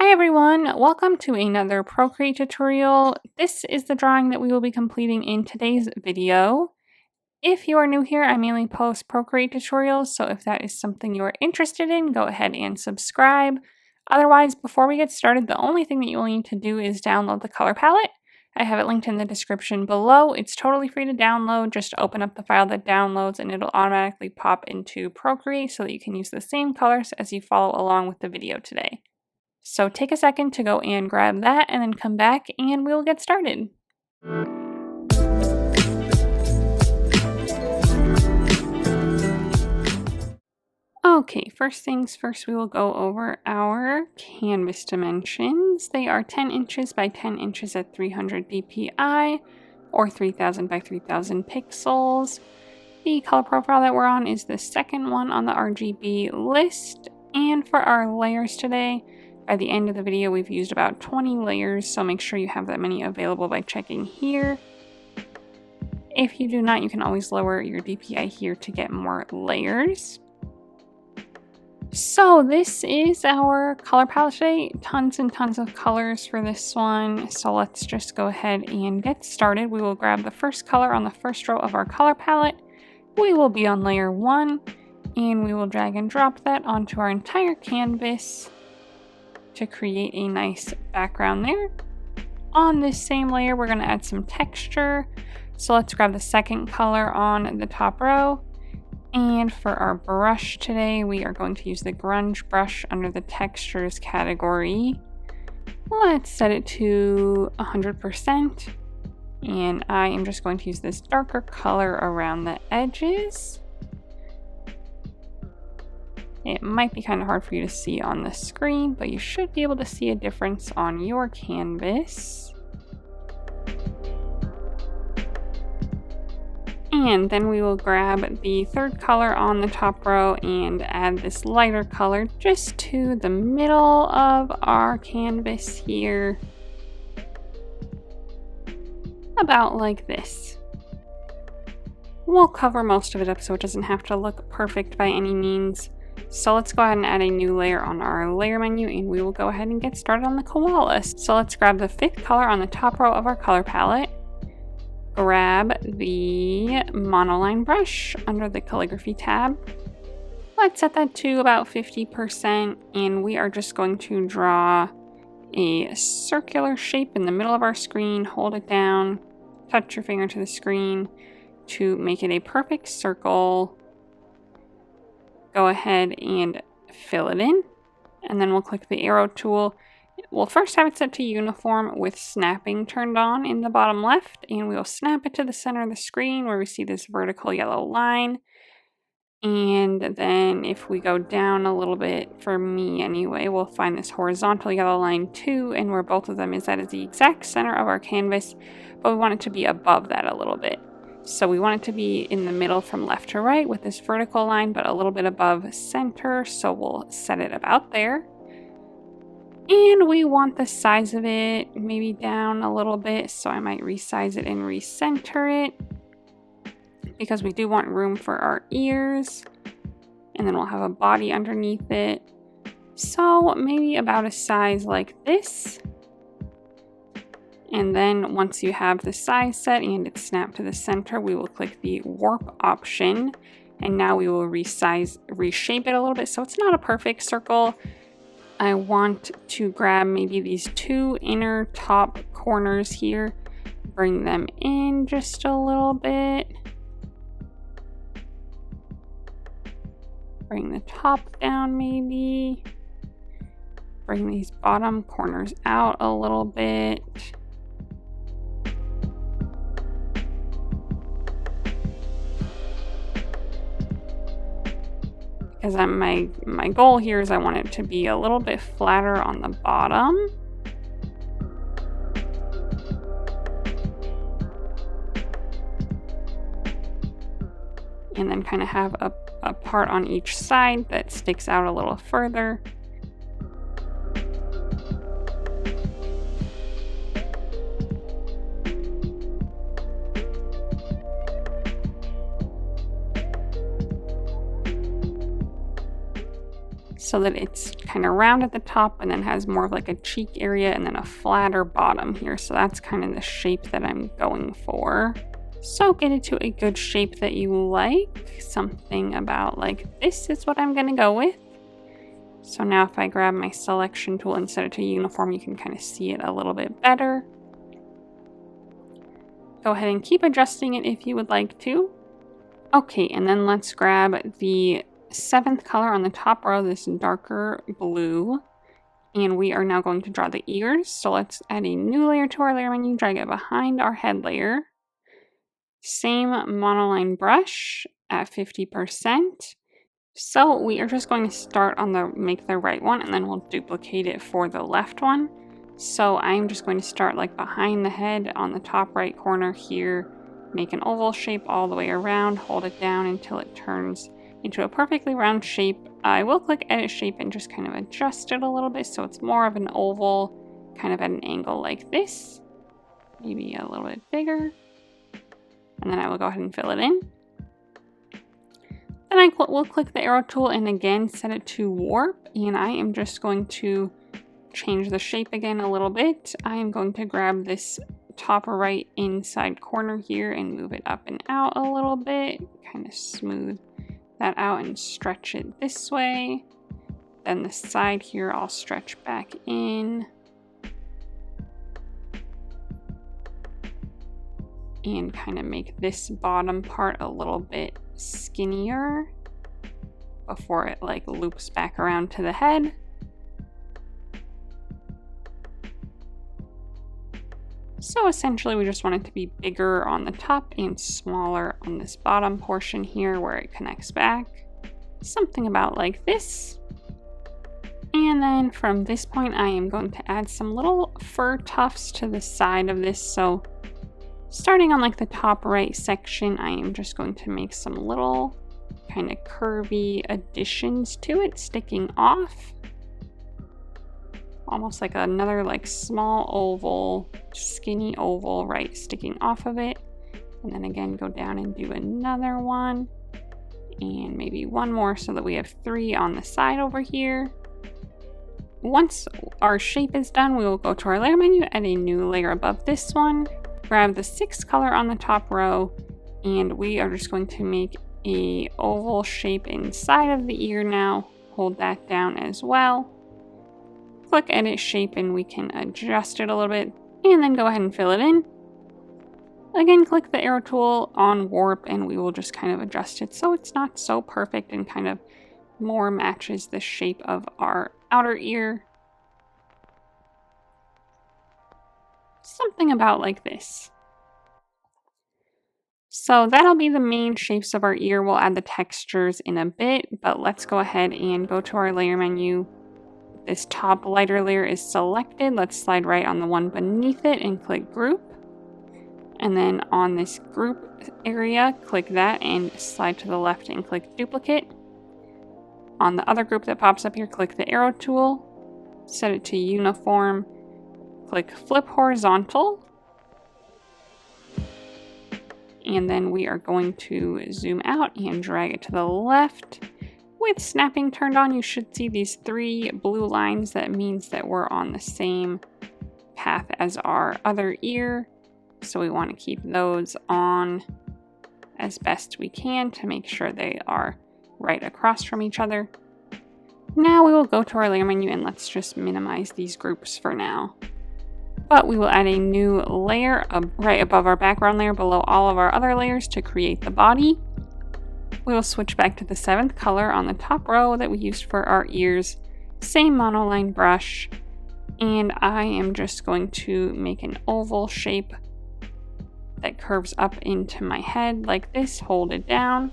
Hi everyone, welcome to another Procreate tutorial. This is the drawing that we will be completing in today's video. If you are new here, I mainly post Procreate tutorials, so if that is something you are interested in, go ahead and subscribe. Otherwise, before we get started, the only thing that you will need to do is download the color palette. I have it linked in the description below. It's totally free to download. Just open up the file that downloads and it'll automatically pop into Procreate so that you can use the same colors as you follow along with the video today. So take a second to go and grab that and then come back and we'll get started. Okay, first things first, we will go over our canvas dimensions. They are 10 inches by 10 inches at 300 dpi or 3000 by 3000 pixels. The color profile that we're on is the second one on the RGB list. And for our layers today, by the end of the video, we've used about 20 layers, so make sure you have that many available by checking here. If you do not, you can always lower your DPI here to get more layers. So this is our color palette today. Tons and tons of colors for this one. So let's just go ahead and get started. We will grab the first color on the first row of our color palette. We will be on layer 1, and we will drag and drop that onto our entire canvas to create a nice background there. On this same layer, we're going to add some texture. So let's grab the second color on the top row. And for our brush today, we are going to use the grunge brush under the textures category. Let's set it to 100%. And I am just going to use this darker color around the edges. It might be kind of hard for you to see on the screen, but you should be able to see a difference on your canvas. And then we will grab the third color on the top row and add this lighter color just to the middle of our canvas here. About like this. We'll cover most of it up so it doesn't have to look perfect by any means. So let's go ahead and add a new layer on our layer menu and we will go ahead and get started on the koala. So let's grab the fifth color on the top row of our color palette. Grab the monoline brush under the calligraphy tab. Let's set that to about 50% and we are just going to draw a circular shape in the middle of our screen. Hold it down, touch your finger to the screen to make it a perfect circle. Go ahead and fill it in, and then we'll click the arrow tool. We'll first have it set to uniform with snapping turned on in the bottom left, and we'll snap it to the center of the screen where we see this vertical yellow line. And then if we go down a little bit, for me anyway, we'll find this horizontal yellow line too, and where both of them is at is the exact center of our canvas, but we want it to be above that a little bit. So we want it to be in the middle from left to right with this vertical line, but a little bit above center. So we'll set it about there. And we want the size of it maybe down a little bit. So I might resize it and recenter it because we do want room for our ears. And then we'll have a body underneath it. So maybe about a size like this. And then once you have the size set and it's snapped to the center, we will click the warp option. And now we will reshape it a little bit. So it's not a perfect circle. I want to grab maybe these two inner top corners here, bring them in just a little bit. Bring the top down maybe. Bring these bottom corners out a little bit. Because my goal here is I want it to be a little bit flatter on the bottom. And then kind of have a part on each side that sticks out a little further. so that it's kind of round at the top and then has more of like a cheek area and then a flatter bottom here. So that's kind of the shape that I'm going for. So get it to a good shape that you like. Something about like this is what I'm gonna go with. So now if I grab my selection tool and set it to uniform, you can kind of see it a little bit better. Go ahead and keep adjusting it if you would like to. Okay, and then let's grab the 7th color on the top row, this darker blue. And we are now going to draw the ears. So let's add a new layer to our layer menu, drag it behind our head layer. Same monoline brush at 50%. So we are just going to start on make the right one, and then we'll duplicate it for the left one. So I'm just going to start like behind the head on the top right corner here, make an oval shape all the way around, hold it down until it turns into a perfectly round shape. I will click edit shape and just kind of adjust it a little bit so it's more of an oval, kind of at an angle like this, maybe a little bit bigger. And then I will go ahead and fill it in. Then I will click the arrow tool and again set it to warp, and I am just going to change the shape again a little bit. I am going to grab this top right inside corner here and move it up and out a little bit, kind of smooth that out and stretch it this way. Then the side here I'll stretch back in. And kind of make this bottom part a little bit skinnier before it like loops back around to the head. So essentially we just want it to be bigger on the top and smaller on this bottom portion here where it connects back. Something about like this. And then from this point I am going to add some little fur tufts to the side of this. So starting on like the top right section, I am just going to make some little kind of curvy additions to it, sticking off. Almost like another like small oval, skinny oval, right, sticking off of it. And then again, go down and do another one. And maybe one more so that we have 3 on the side over here. Once our shape is done, we will go to our layer menu, add a new layer above this one. Grab the 6th color on the top row, and we are just going to make a oval shape inside of the ear now. Hold that down as well. Click edit shape and we can adjust it a little bit, and then go ahead and fill it in. Again, click the arrow tool on warp and we will just kind of adjust it so it's not so perfect and kind of more matches the shape of our outer ear. Something about like this. So that'll be the main shapes of our ear. We'll add the textures in a bit, but let's go ahead and go to our layer menu. This top lighter layer is selected. Let's slide right on the one beneath it and click group. And then on this group area, click that and slide to the left and click duplicate. On the other group that pops up here, click the arrow tool, set it to uniform. Click flip horizontal, and then we are going to zoom out and drag it to the left. With snapping turned on, you should see these 3 blue lines. That means that we're on the same path as our other ear. So we want to keep those on as best we can to make sure they are right across from each other. Now we will go to our layer menu and let's just minimize these groups for now. But we will add a new layer right above our background layer below all of our other layers to create the body. We will switch back to the 7th color on the top row that we used for our ears. Same monoline brush. And I am just going to make an oval shape that curves up into my head like this. Hold it down,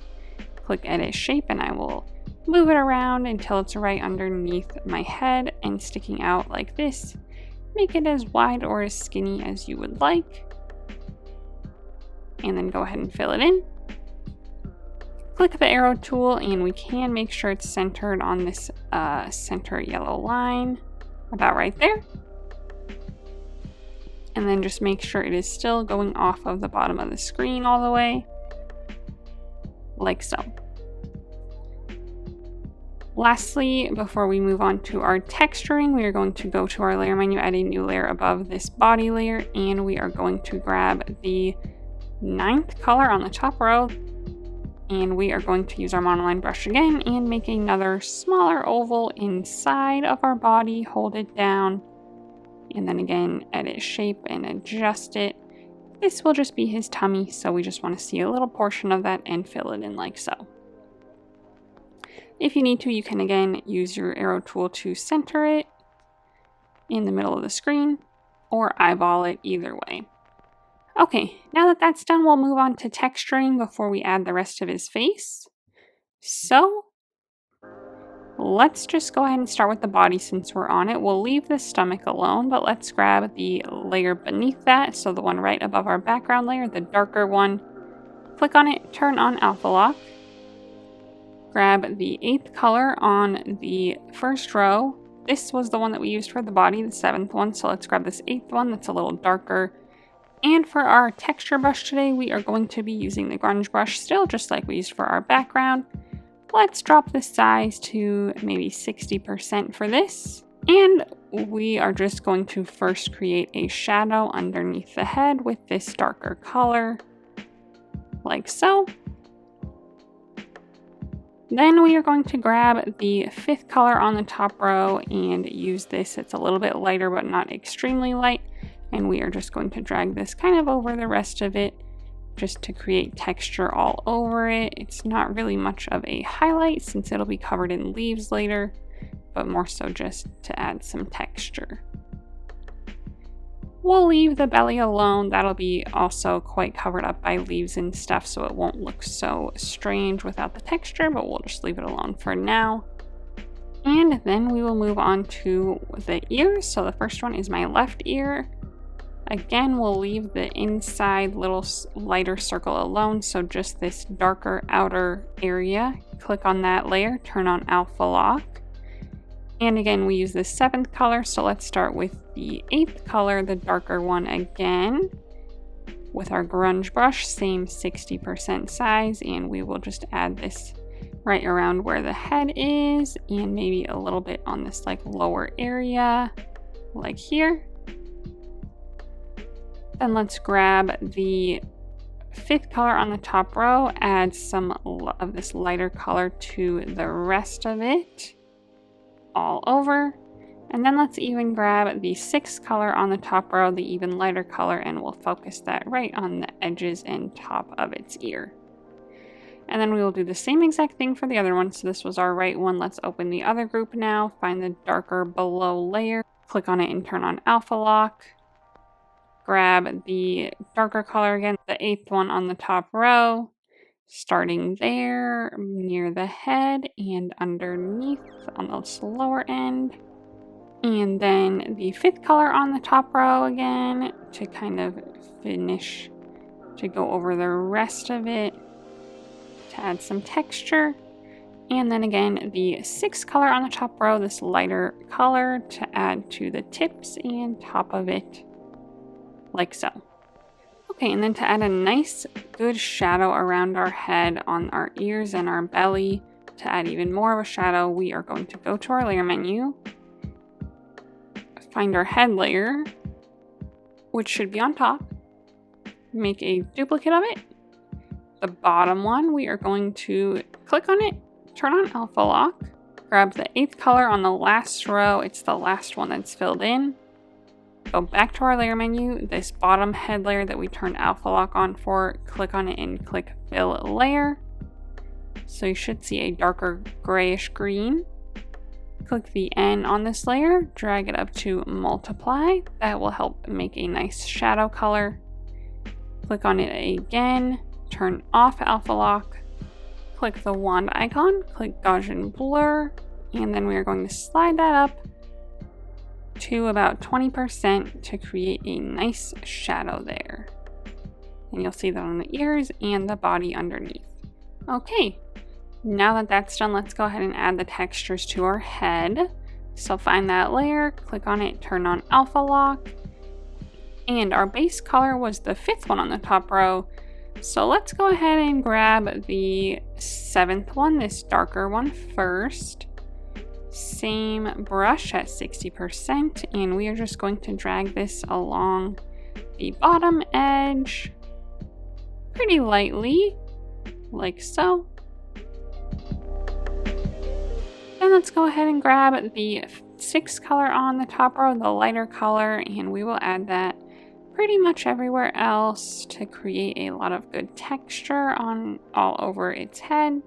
click edit shape, and I will move it around until it's right underneath my head and sticking out like this. Make it as wide or as skinny as you would like. And then go ahead and fill it in. Click the arrow tool and we can make sure it's centered on this center yellow line, about right there. And then just make sure it is still going off of the bottom of the screen all the way, like so. Lastly, before we move on to our texturing, we are going to go to our layer menu, add a new layer above this body layer, and we are going to grab the 9th color on the top row, and we are going to use our monoline brush again and make another smaller oval inside of our body, hold it down, and then again edit shape and adjust it. This will just be his tummy, so we just want to see a little portion of that and fill it in like so. If you need to, you can again use your arrow tool to center it in the middle of the screen or eyeball it, either way. Okay, now that that's done, we'll move on to texturing before we add the rest of his face. So let's just go ahead and start with the body since we're on it. We'll leave the stomach alone, but let's grab the layer beneath that, so the one right above our background layer, the darker one. Click on it, turn on Alpha Lock. Grab the 8th color on the first row. This was the one that we used for the body, the 7th one, so let's grab this 8th one that's a little darker. And for our texture brush today, we are going to be using the grunge brush still, just like we used for our background. Let's drop the size to maybe 60% for this. And we are just going to first create a shadow underneath the head with this darker color, like so. Then we are going to grab the 5th color on the top row and use this. It's a little bit lighter, but not extremely light. And we are just going to drag this kind of over the rest of it just to create texture all over it. It's not really much of a highlight since it'll be covered in leaves later, but more so just to add some texture. We'll leave the belly alone. That'll be also quite covered up by leaves and stuff, so it won't look so strange without the texture, but we'll just leave it alone for now. And then we will move on to the ears. So the first one is my left ear. Again, we'll leave the inside little lighter circle alone, so just this darker outer area. Click on that layer, turn on Alpha Lock. And again, we use the 7th color, so let's start with the 8th color, the darker one again. With our grunge brush, same 60% size, and we will just add this right around where the head is, and maybe a little bit on this like lower area, like here. Then let's grab the 5th color on the top row, add some of this lighter color to the rest of it, all over. And then let's even grab the 6th color on the top row, the even lighter color, and we'll focus that right on the edges and top of its ear. And then we will do the same exact thing for the other one. So this was our right one. Let's open the other group now, find the darker below layer, click on it and turn on Alpha Lock. Grab the darker color again, the 8th one on the top row, starting there near the head and underneath on the lower end. And then the 5th color on the top row again to kind of finish, to go over the rest of it, to add some texture. And then again, the 6th color on the top row, this lighter color to add to the tips and top of it, like so. Okay, and then to add a nice good shadow around our head, on our ears and our belly, to add even more of a shadow, we are going to go to our layer menu, find our head layer, which should be on top, make a duplicate of it. The bottom one, we are going to click on it, turn on Alpha Lock, grab the 8th color on the last row, it's the last one that's filled in. Go back to our layer menu, this bottom head layer that we turned Alpha Lock on for, click on it and click Fill Layer. So you should see a darker grayish green. Click the N on this layer, drag it up to Multiply. That will help make a nice shadow color. Click on it again, turn off Alpha Lock, click the wand icon, click Gaussian Blur, and then we are going to slide that up to about 20% to create a nice shadow there. And you'll see that on the ears and the body underneath. Okay, now that that's done, let's go ahead and add the textures to our head. So find that layer, click on it, turn on Alpha Lock. And our base color was the 5th one on the top row. So let's go ahead and grab the 7th one, this darker one first. Same brush at 60%, and we are just going to drag this along the bottom edge pretty lightly, like so. Then let's go ahead and grab the 6th color on the top row, the lighter color, and we will add that pretty much everywhere else to create a lot of good texture on all over its head.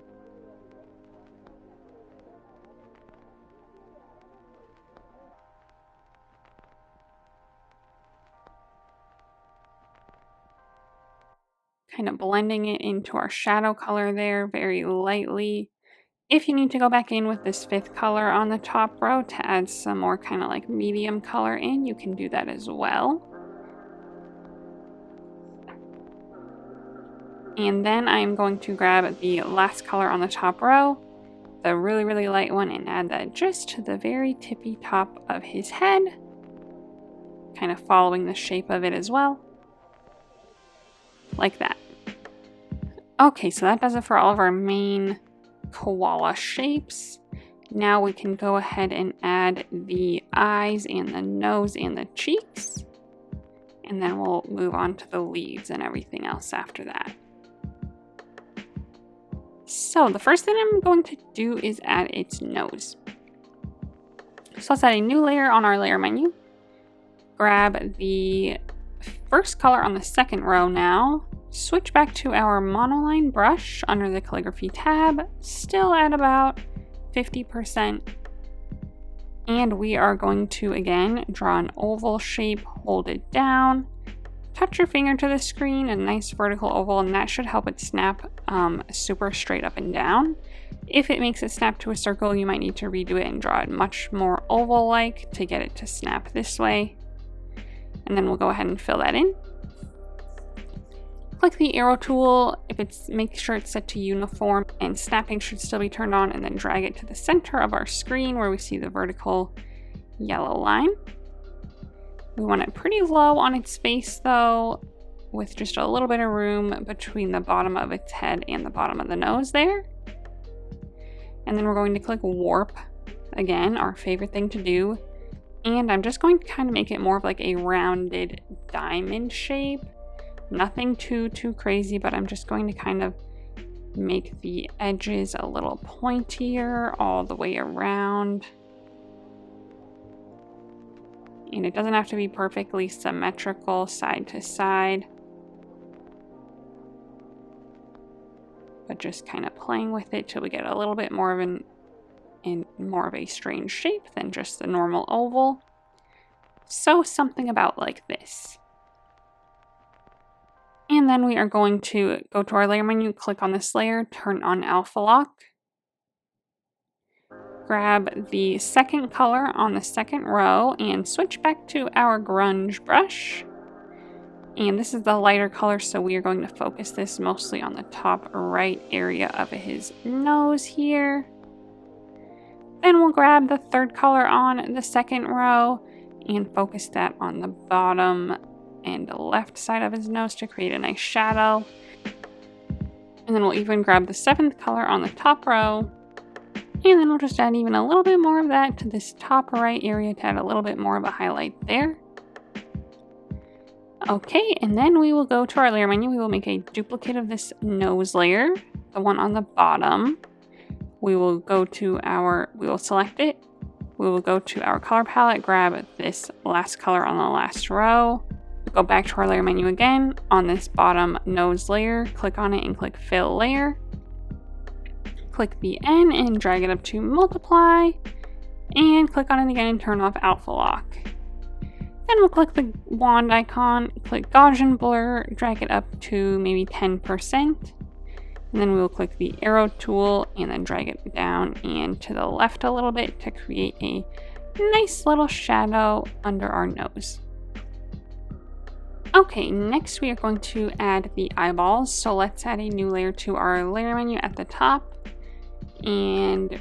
Kind of blending it into our shadow color there very lightly. If you need to go back in with this 5th color on the top row to add some more kind of like medium color in, you can do that as well. And then I'm going to grab the last color on the top row, the really, really light one, and add that just to the very tippy top of his head, kind of following the shape of it as well, like that. Okay, so that does it for all of our main koala shapes. Now we can go ahead and add the eyes and the nose and the cheeks, and then we'll move on to the leaves and everything else after that. So the first thing I'm going to do is add its nose. So let's add a new layer on our layer menu. Grab the 1st color on the 2nd row now. Switch back to our monoline brush under the calligraphy tab, still at about 50%. And we are going to again draw an oval shape, hold it down, touch your finger to the screen, a nice vertical oval, and that should help it snap super straight up and down. If it makes it snap to a circle, you might need to redo it and draw it much more oval-like to get it to snap this way. And then we'll go ahead and fill that in. Click the arrow tool, make sure it's set to uniform, and snapping should still be turned on, and then drag it to the center of our screen where we see the vertical yellow line. We want it pretty low on its face though, with just a little bit of room between the bottom of its head and the bottom of the nose there. And then we're going to click warp, again, our favorite thing to do. And I'm just going to kind of make it more of like a rounded diamond shape. Nothing too crazy, but I'm just going to kind of make the edges a little pointier all the way around. And it doesn't have to be perfectly symmetrical side to side, but just kind of playing with it till we get a little bit more of a strange shape than just the normal oval. So something about like this. And then we are going to go to our layer menu, click on this layer, turn on alpha lock. Grab the 2nd color on the 2nd row and switch back to our grunge brush. And this is the lighter color, so we are going to focus this mostly on the top right area of his nose here. Then we'll grab the 3rd color on the 2nd row and focus that on the bottom and left side of his nose to create a nice shadow. And then we'll even grab the 7th color on the top row, and then we'll just add even a little bit more of that to this top right area to add a little bit more of a highlight there. Okay, and then we will go to our layer menu. We will make a duplicate of this nose layer, the one on the bottom. We will select it. We will go to our color palette, grab this last color on the last row. Go back to our layer menu again. On this bottom nose layer, click on it and click fill layer. Click the N and drag it up to multiply, and click on it again and turn off alpha lock. Then we'll click the wand icon, click Gaussian blur, drag it up to maybe 10%, and then we will click the arrow tool and then drag it down and to the left a little bit to create a nice little shadow under our nose. Okay, next we are going to add the eyeballs. So let's add a new layer to our layer menu at the top. And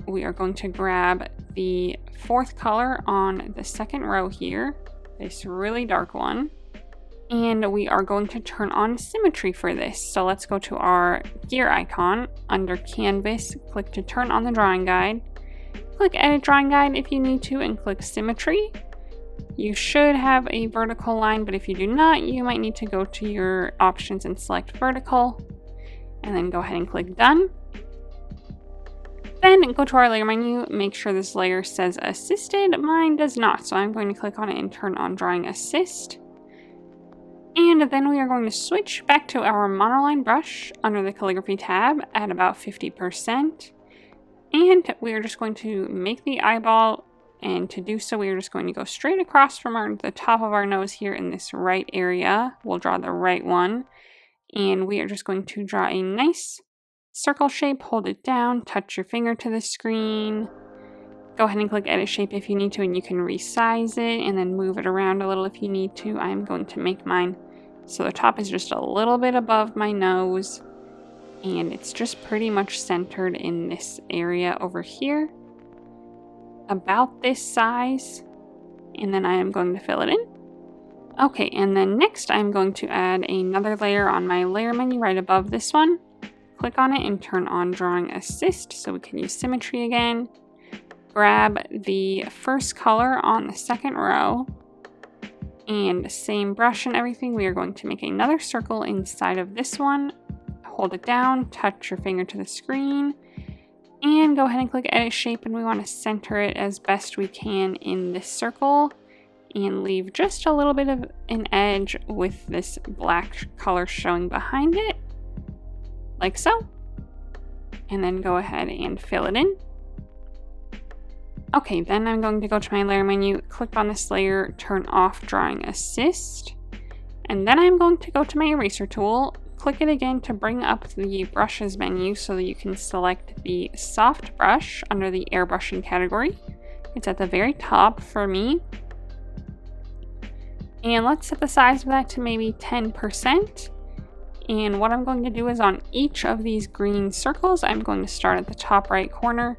we are going to grab the 4th color on the 2nd row here, this really dark one. And we are going to turn on symmetry for this. So let's go to our gear icon under canvas, click to turn on the drawing guide, Click Edit Drawing Guide if you need to and click Symmetry. You should have a vertical line, but if you do not, you might need to go to your options and select vertical, and then go ahead and click Done. Then go to our layer menu, make sure this layer says Assisted. Mine does not, so I'm going to click on it and turn on Drawing Assist. And then we are going to switch back to our monoline brush under the calligraphy tab at about 50%. And we are just going to make the eyeball, and to do so we are just going to go straight across from the top of our nose here in this right area. We'll draw the right one, and we are just going to draw a nice circle shape. Hold it down, touch your finger to the screen. Go ahead and click Edit Shape if you need to, and you can resize it and then move it around a little if you need to. I'm going to make mine so the top is just a little bit above my nose, and it's just pretty much centered in this area over here, about this size, and then I am going to fill it in. Okay, and then next I'm going to add another layer on my layer menu right above this one. Click on it and turn on Drawing Assist so we can use Symmetry again. Grab the first color on the second row, and same brush and everything, we are going to make another circle inside of this one. Hold it down, touch your finger to the screen, and go ahead and click Edit Shape, and we want to center it as best we can in this circle and leave just a little bit of an edge with this black color showing behind it, like so. And then go ahead and fill it in. Okay, then I'm going to go to my layer menu, click on this layer, turn off Drawing Assist, and then I'm going to go to my eraser tool, click it again to bring up the brushes menu so that you can select the soft brush under the airbrushing category. It's at the very top for me. And let's set the size of that to maybe 10%. And what I'm going to do is on each of these green circles, I'm going to start at the top right corner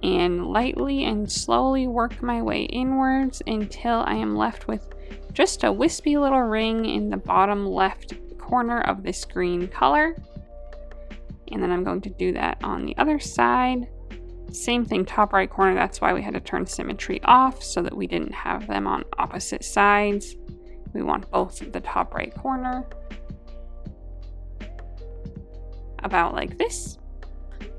and lightly and slowly work my way inwards until I am left with just a wispy little ring in the bottom left corner of this green color. And then I'm going to do that on the other side. Same thing, top right corner. That's why we had to turn Symmetry off, so that we didn't have them on opposite sides. We want both at the top right corner. About like this.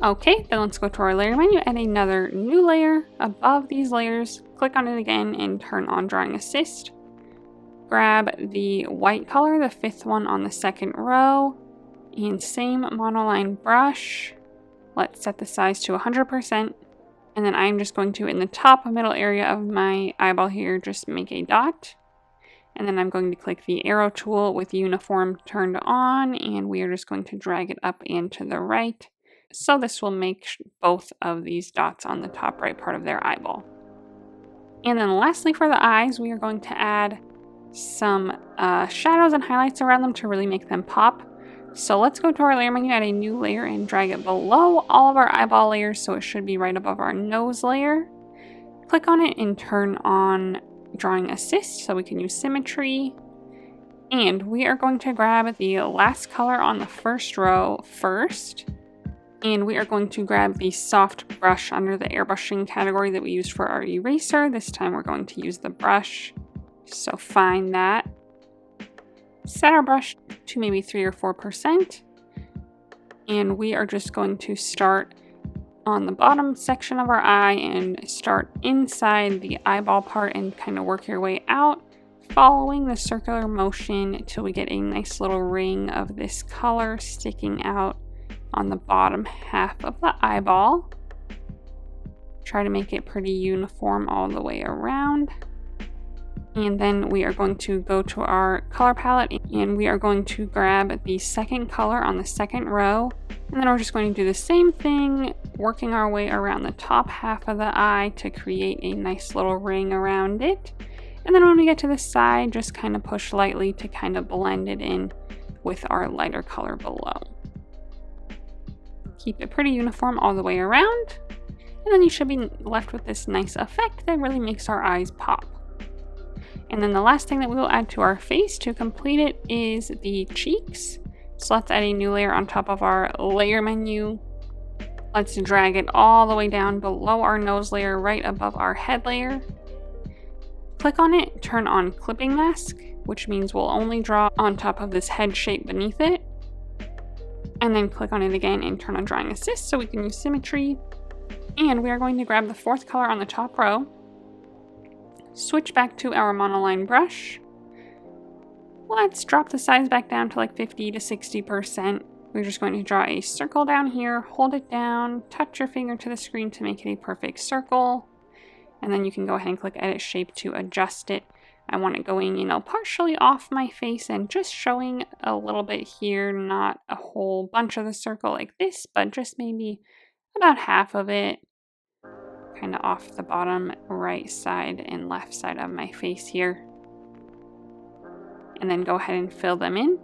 Okay, then let's go to our layer menu, add another new layer above these layers, click on it again and turn on Drawing Assist. Grab the white color, the fifth one on the second row, and same monoline brush. Let's set the size to 100%, and then I'm just going to, in the top middle area of my eyeball here, just make a dot. And then I'm going to click the arrow tool with uniform turned on, and we are just going to drag it up and to the right. So this will make both of these dots on the top right part of their eyeball. And then lastly for the eyes, we are going to add some shadows and highlights around them to really make them pop. So let's go to our layer menu, add a new layer, and drag it below all of our eyeball layers so it should be right above our nose layer. Click on it and turn on Drawing Assist so we can use Symmetry. And we are going to grab the last color on the first row first. And we are going to grab the soft brush under the airbrushing category that we used for our eraser. This time we're going to use the brush. So find that. Set our brush to maybe 3 or 4%. And we are just going to start on the bottom section of our eye and start inside the eyeball part and kind of work your way out, following the circular motion until we get a nice little ring of this color sticking out on the bottom half of the eyeball. Try to make it pretty uniform all the way around. And then we are going to go to our color palette and we are going to grab the second color on the second row. And then we're just going to do the same thing, working our way around the top half of the eye to create a nice little ring around it. And then when we get to the side, just kind of push lightly to kind of blend it in with our lighter color below. Keep it pretty uniform all the way around. And then you should be left with this nice effect that really makes our eyes pop. And then the last thing that we will add to our face to complete it is the cheeks. So let's add a new layer on top of our layer menu. Let's drag it all the way down below our nose layer, right above our head layer. Click on it, turn on clipping mask, which means we'll only draw on top of this head shape beneath it. And then click on it again and turn on drawing assist so we can use symmetry. And we are going to grab the fourth color on the top row, switch back to our monoline brush. Let's drop the size back down to like 50 to 60%. We're just going to draw a circle down here, hold it down, touch your finger to the screen to make it a perfect circle. And then you can go ahead and click edit shape to adjust it. I want it going, partially off my face and just showing a little bit here, not a whole bunch of the circle like this, but just maybe about half of it, kind of off the bottom right side and left side of my face here. And then go ahead and fill them in.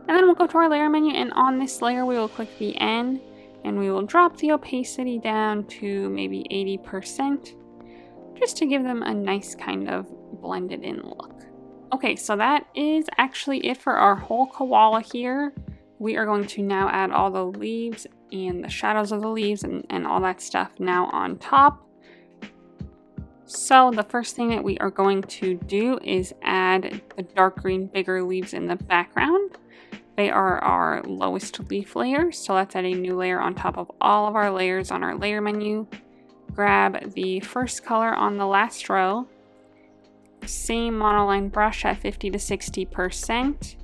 And then we'll go to our layer menu, and on this layer we will click the N, and we will drop the opacity down to maybe 80%, just to give them a nice kind of blended in look. Okay, so that is actually it for our whole koala here. We are going to now add all the leaves and the shadows of the leaves and all that stuff now on top. So the first thing that we are going to do is add the dark green bigger leaves in the background. They are our lowest leaf layer, so let's add a new layer on top of all of our layers on our layer menu. Grab the first color on the last row, same monoline brush at 50 to 60%,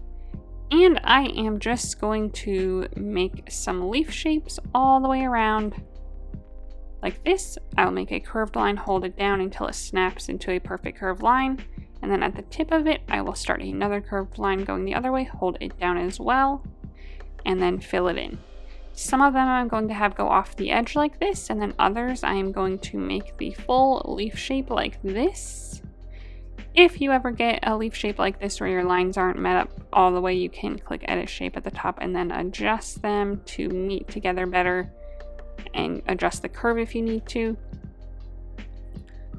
and I am just going to make some leaf shapes all the way around. Like this, I'll make a curved line, hold it down until it snaps into a perfect curved line. And then at the tip of it, I will start another curved line going the other way, hold it down as well, and then fill it in. Some of them I'm going to have go off the edge like this, and then others I am going to make the full leaf shape like this. If you ever get a leaf shape like this where your lines aren't met up all the way, you can click edit shape at the top and then adjust them to meet together better and adjust the curve if you need to.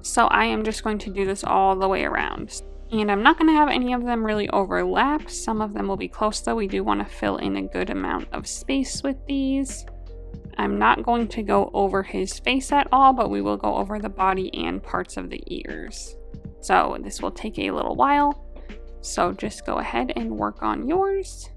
So I am just going to do this all the way around. And I'm not going to have any of them really overlap. Some of them will be close though. We do want to fill in a good amount of space with these. I'm not going to go over his face at all, but we will go over the body and parts of the ears. So this will take a little while. So just go ahead and work on yours.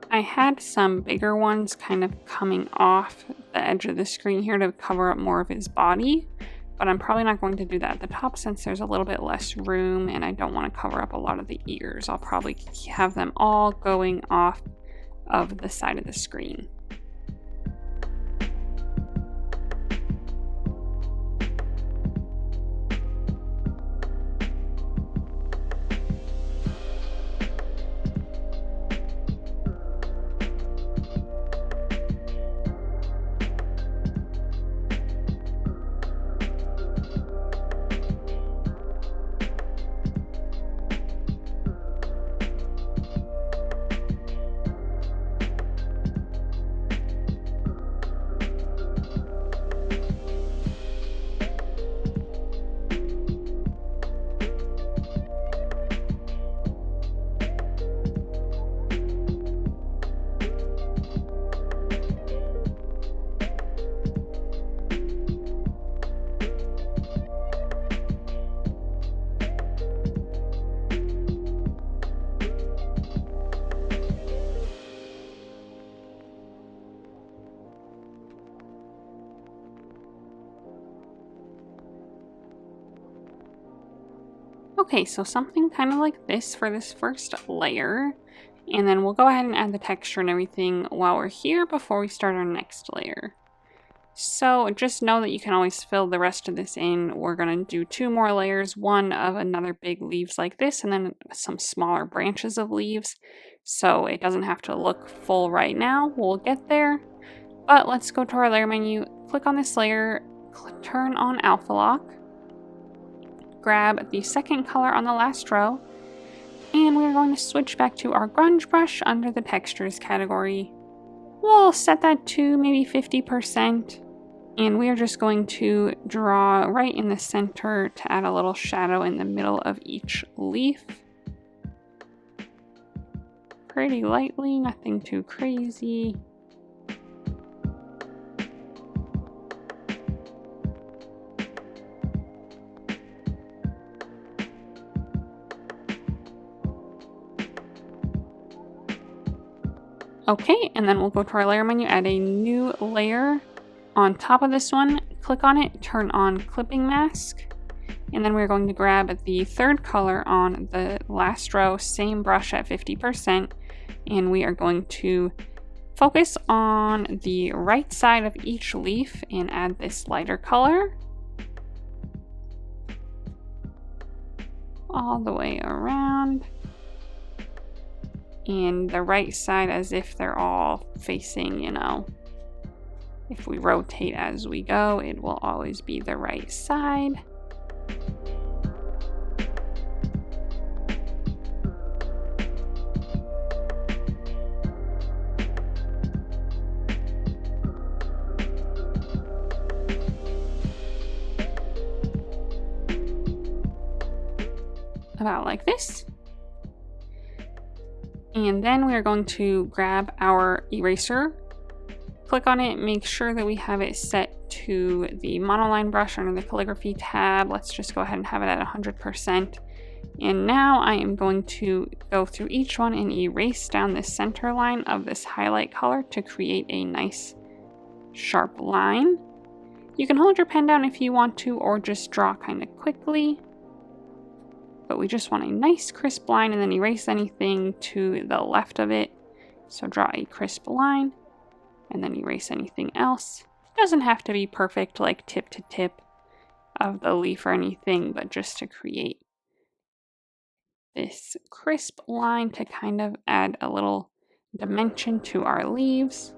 I had some bigger ones kind of coming off the edge of the screen here to cover up more of his body, but I'm probably not going to do that at the top since there's a little bit less room and I don't want to cover up a lot of the ears. I'll probably have them all going off of the side of the screen. Okay, so something kind of like this for this first layer. And then we'll go ahead and add the texture and everything while we're here before we start our next layer. So just know that you can always fill the rest of this in. We're going to do 2 more layers, one of another big leaves like this, and then some smaller branches of leaves. So it doesn't have to look full right now. We'll get there. But let's go to our layer menu, click on this layer, turn on Alpha Lock, grab the second color on the last row, and we're going to switch back to our grunge brush under the textures category. We'll set that to maybe 50%. And we are just going to draw right in the center to add a little shadow in the middle of each leaf. Pretty lightly, nothing too crazy. Okay, and then we'll go to our layer menu, add a new layer. On top of this one, click on it, turn on clipping mask, and then we're going to grab the third color on the last row, same brush at 50%, and we are going to focus on the right side of each leaf and add this lighter color all the way around, and the right side as if they're all facing, you know. If we rotate as we go, it will always be the right side. About like this. And then we are going to grab our eraser, click on it, make sure that we have it set to the monoline brush under the calligraphy tab. Let's just go ahead and have it at 100%. And now I am going to go through each one and erase down the center line of this highlight color to create a nice sharp line. You can hold your pen down if you want to, or just draw kind of quickly. But we just want a nice crisp line, and then erase anything to the left of it. So draw a crisp line, and then erase anything else. It doesn't have to be perfect, like tip to tip of the leaf or anything, but just to create this crisp line to kind of add a little dimension to our leaves.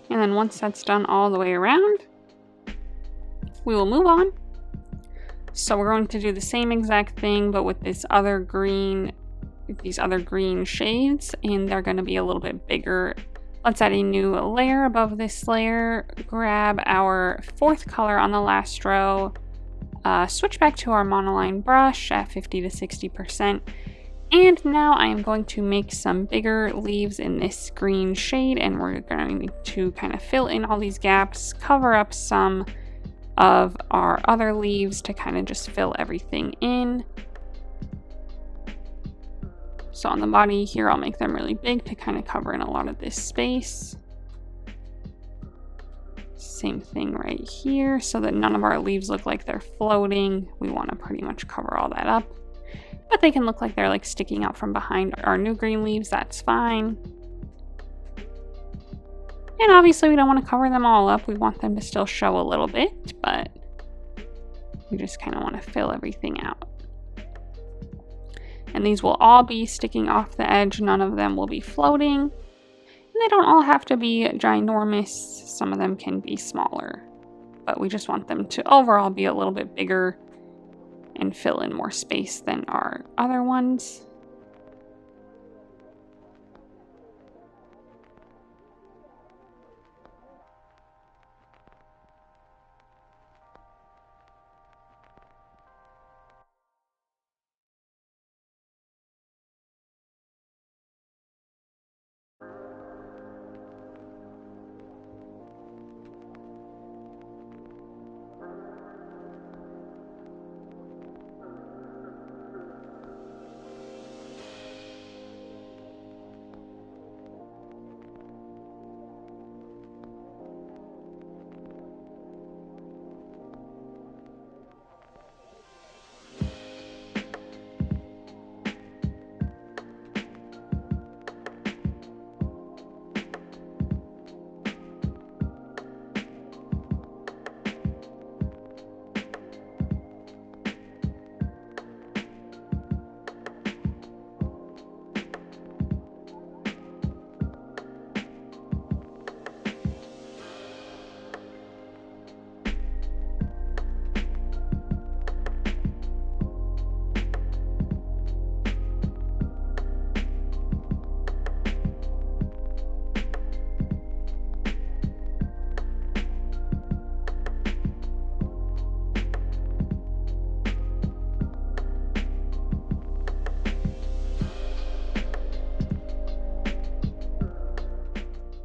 And then once that's done all the way around, we will move on. So we're going to do the same exact thing, but with this other green, these other green shades, and they're going to be a little bit bigger. Let's add a new layer above this layer, grab our fourth color on the last row, switch back to our monoline brush at 50 to 60%. And now I am going to make some bigger leaves in this green shade, and we're going to kind of fill in all these gaps, cover up some of our other leaves to kind of just fill everything in. So on the body here, I'll make them really big to kind of cover in a lot of this space. Same thing right here, so that none of our leaves look like they're floating. We want to pretty much cover all that up. But they can look like they're like sticking out from behind our new green leaves, that's fine. And obviously we don't want to cover them all up, we want them to still show a little bit, but we just kind of want to fill everything out. And these will all be sticking off the edge, none of them will be floating. And they don't all have to be ginormous, some of them can be smaller. But we just want them to overall be a little bit bigger and fill in more space than our other ones.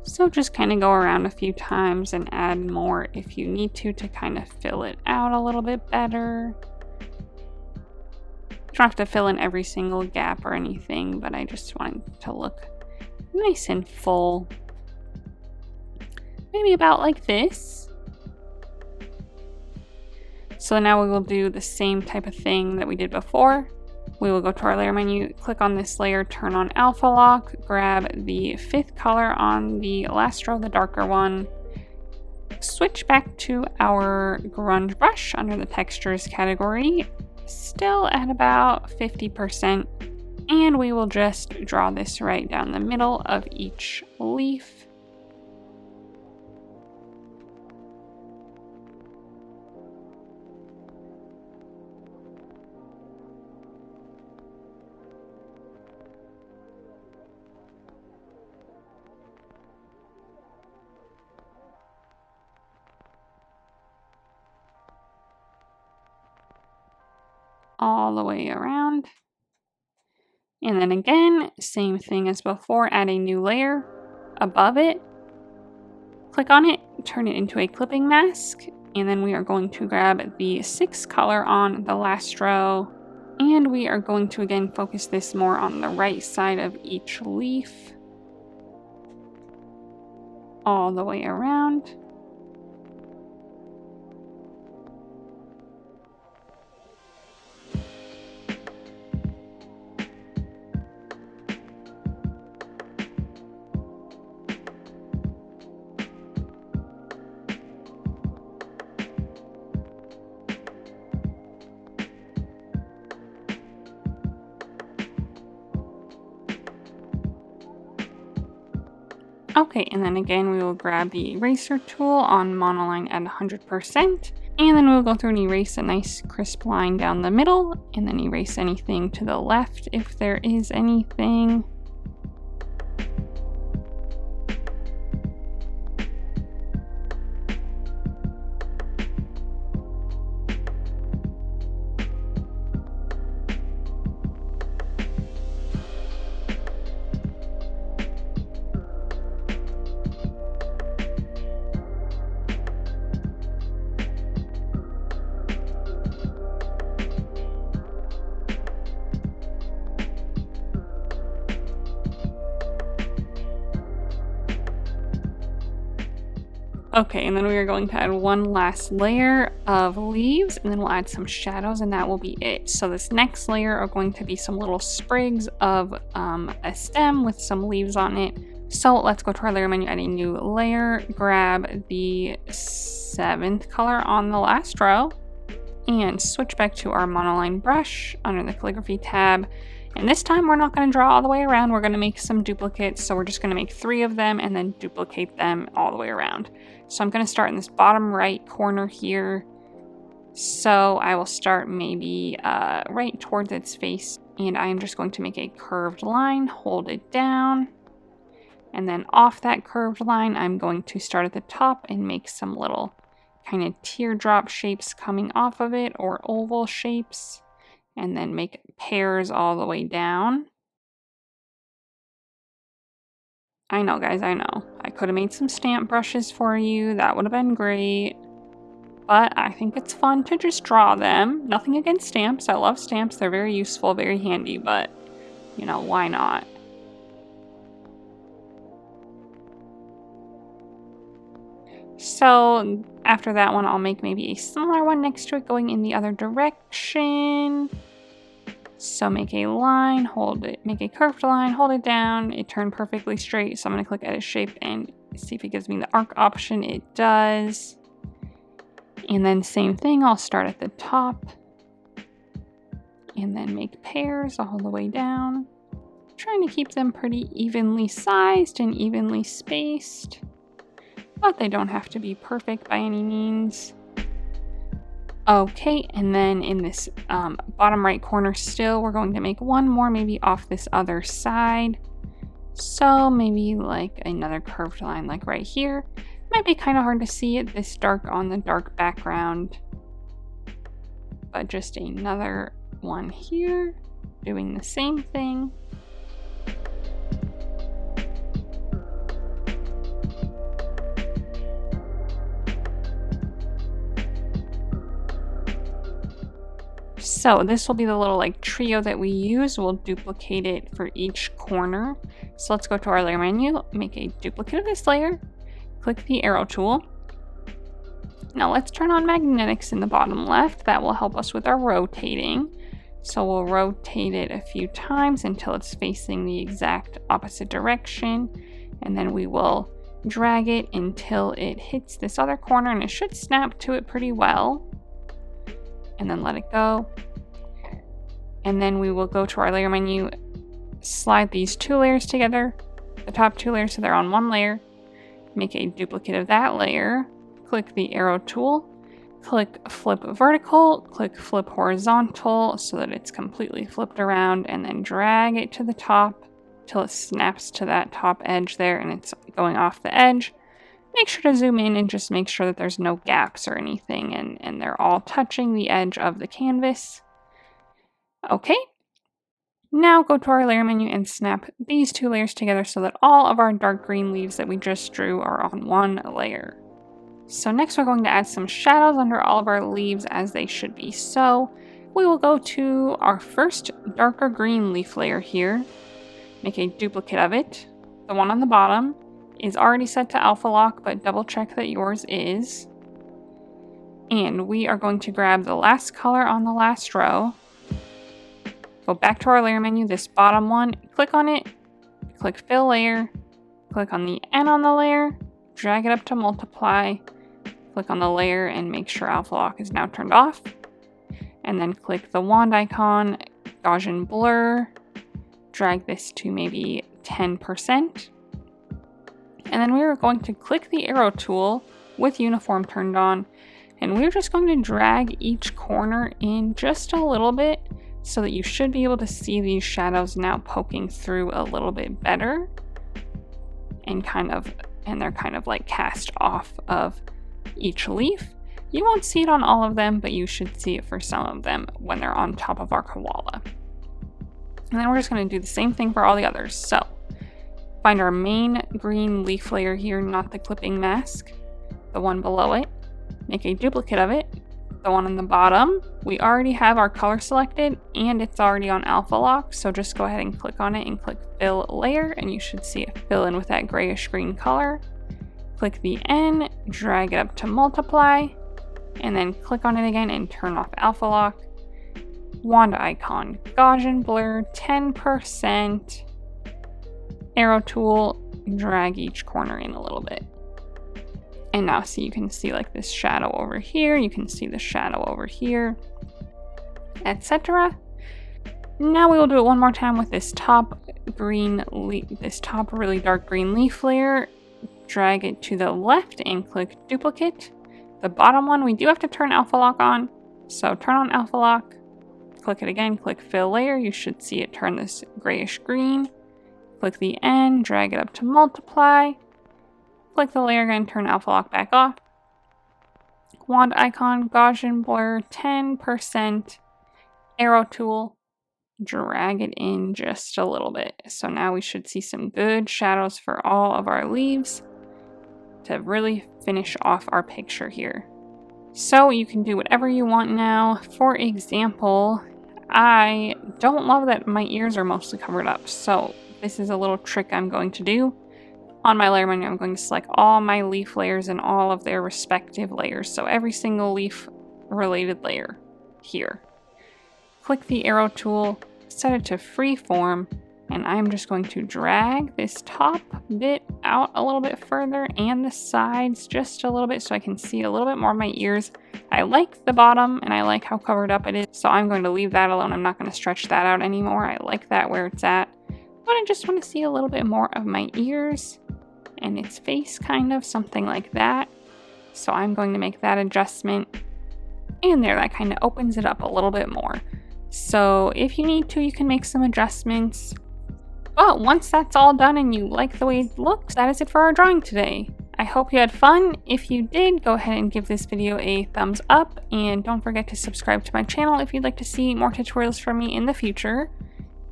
So just kind of go around a few times and add more if you need to kind of fill it out a little bit better. You don't have to fill in every single gap or anything, but I just want it to look nice and full. Maybe about like this. So now we will do the same type of thing that we did before. We will go to our layer menu, click on this layer, turn on alpha lock, grab the 5th color on the last row, the darker one, switch back to our grunge brush under the textures category, still at about 50%, and we will just draw this right down the middle of each leaf. All the way around. And then again, same thing as before, add a new layer above it. Click on it, turn it into a clipping mask, and then we are going to grab the 6th color on the last row, and we are going to again focus this more on the right side of each leaf. All the way around. Okay, and then again, we will grab the eraser tool on monoline at 100%, and then we'll go through and erase a nice crisp line down the middle, and then erase anything to the left if there is anything. Okay, and then we are going to add one last layer of leaves, and then we'll add some shadows, and that will be it. So this next layer are going to be some little sprigs of a stem with some leaves on it. So let's go to our layer menu, add a new layer, grab the 7th color on the last row, and switch back to our monoline brush under the calligraphy tab. And this time we're not going to draw all the way around, we're going to make some duplicates. So we're just going to make 3 of them and then duplicate them all the way around. So I'm going to start in this bottom right corner here, So I will start maybe right towards its face, and I'm just going to make a curved line, hold it down, and then off that curved line, I'm going to start at the top and make some little kind of teardrop shapes coming off of it, or oval shapes, and then make pairs all the way down. I know, guys, I know. I could have made some stamp brushes for you. That would have been great. But I think it's fun to just draw them. Nothing against stamps. I love stamps. They're very useful, very handy, but, you know, why not? So after that one, I'll make maybe a smaller one next to it going in the other direction. So make a line, hold it, make a curved line, hold it down. It turned perfectly straight. So I'm going to click edit shape and see if it gives me the arc option. It does. And then same thing, I'll start at the top and then make pairs all the way down. Trying to keep them pretty evenly sized and evenly spaced, but they don't have to be perfect by any means. Okay, and then in this bottom right corner still, we're going to make one more maybe off this other side. So maybe like another curved line like right here. Might be kind of hard to see it this dark on the dark background, but just another one here, doing the same thing. So this will be the little like trio that we use. We'll duplicate it for each corner. So let's go to our layer menu, make a duplicate of this layer, click the arrow tool. Now let's turn on magnetics in the bottom left. That will help us with our rotating. So we'll rotate it a few times until it's facing the exact opposite direction. And then we will drag it until it hits this other corner, and it should snap to it pretty well. And then let it go. And then we will go to our layer menu, slide these two layers together, the top two layers so they're on one layer, make a duplicate of that layer, click the arrow tool, click flip vertical, click flip horizontal so that it's completely flipped around, and then drag it to the top till it snaps to that top edge there and it's going off the edge. Make sure to zoom in and just make sure that there's no gaps or anything and they're all touching the edge of the canvas. Okay. Now go to our layer menu and snap these two layers together so that all of our dark green leaves that we just drew are on one layer. So next we're going to add some shadows under all of our leaves as they should be. So we will go to our first darker green leaf layer here, make a duplicate of it. The one on the bottom is already set to alpha lock, but double check that yours is. And we are going to grab the last color on the last row, go back to our layer menu, this bottom one, click on it, click fill layer, click on the N on the layer, drag it up to multiply, click on the layer and make sure alpha lock is now turned off. And then click the wand icon, Gaussian blur, drag this to maybe 10%. And then we are going to click the arrow tool with uniform turned on, and we're just going to drag each corner in just a little bit so that you should be able to see these shadows now poking through a little bit better and they're kind of like cast off of each leaf. You won't see it on all of them, but you should see it for some of them when they're on top of our koala. And then we're just going to do the same thing for all the others. So find our main green leaf layer here, not the clipping mask, the one below it, make a duplicate of it, the one on the bottom. We already have our color selected and it's already on alpha lock, so just go ahead and click on it and click fill layer and you should see it fill in with that grayish green color. Click the N, drag it up to multiply, and then click on it again and turn off alpha lock. Wand icon, Gaussian blur, 10%. Arrow tool, drag each corner in a little bit. And now see, you can see like this shadow over here, you can see the shadow over here, etc. Now we will do it one more time with this top really dark green leaf layer. Drag it to the left and click duplicate. The bottom one we do have to turn alpha lock on, So turn on alpha lock, click it again, click fill layer. You should see it turn this grayish green. Click the N, drag it up to multiply. Click the layer again, turn alpha lock back off. Wand icon, Gaussian blur, 10%, arrow tool, drag it in just a little bit. So now we should see some good shadows for all of our leaves to really finish off our picture here. So you can do whatever you want now. For example, I don't love that my ears are mostly covered up. So this is a little trick I'm going to do. On my layer menu, I'm going to select all my leaf layers and all of their respective layers. So every single leaf related layer here. Click the arrow tool, set it to freeform, and I'm just going to drag this top bit out a little bit further and the sides just a little bit so I can see a little bit more of my ears. I like the bottom and I like how covered up it is, so I'm going to leave that alone. I'm not going to stretch that out anymore. I like that where it's at, but I just want to see a little bit more of my ears and its face, kind of something like that. So I'm going to make that adjustment, and there, that kind of opens it up a little bit more. So if you need to, you can make some adjustments. But once that's all done and you like the way it looks, that is it for our drawing today. I hope you had fun. If you did, go ahead and give this video a thumbs up, and don't forget to subscribe to my channel if you'd like to see more tutorials from me in the future.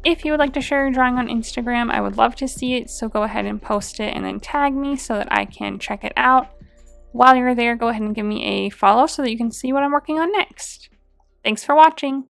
If you would like to share your drawing on Instagram, I would love to see it, so go ahead and post it and then tag me so that I can check it out. While you're there, go ahead and give me a follow so that you can see what I'm working on next. Thanks for watching!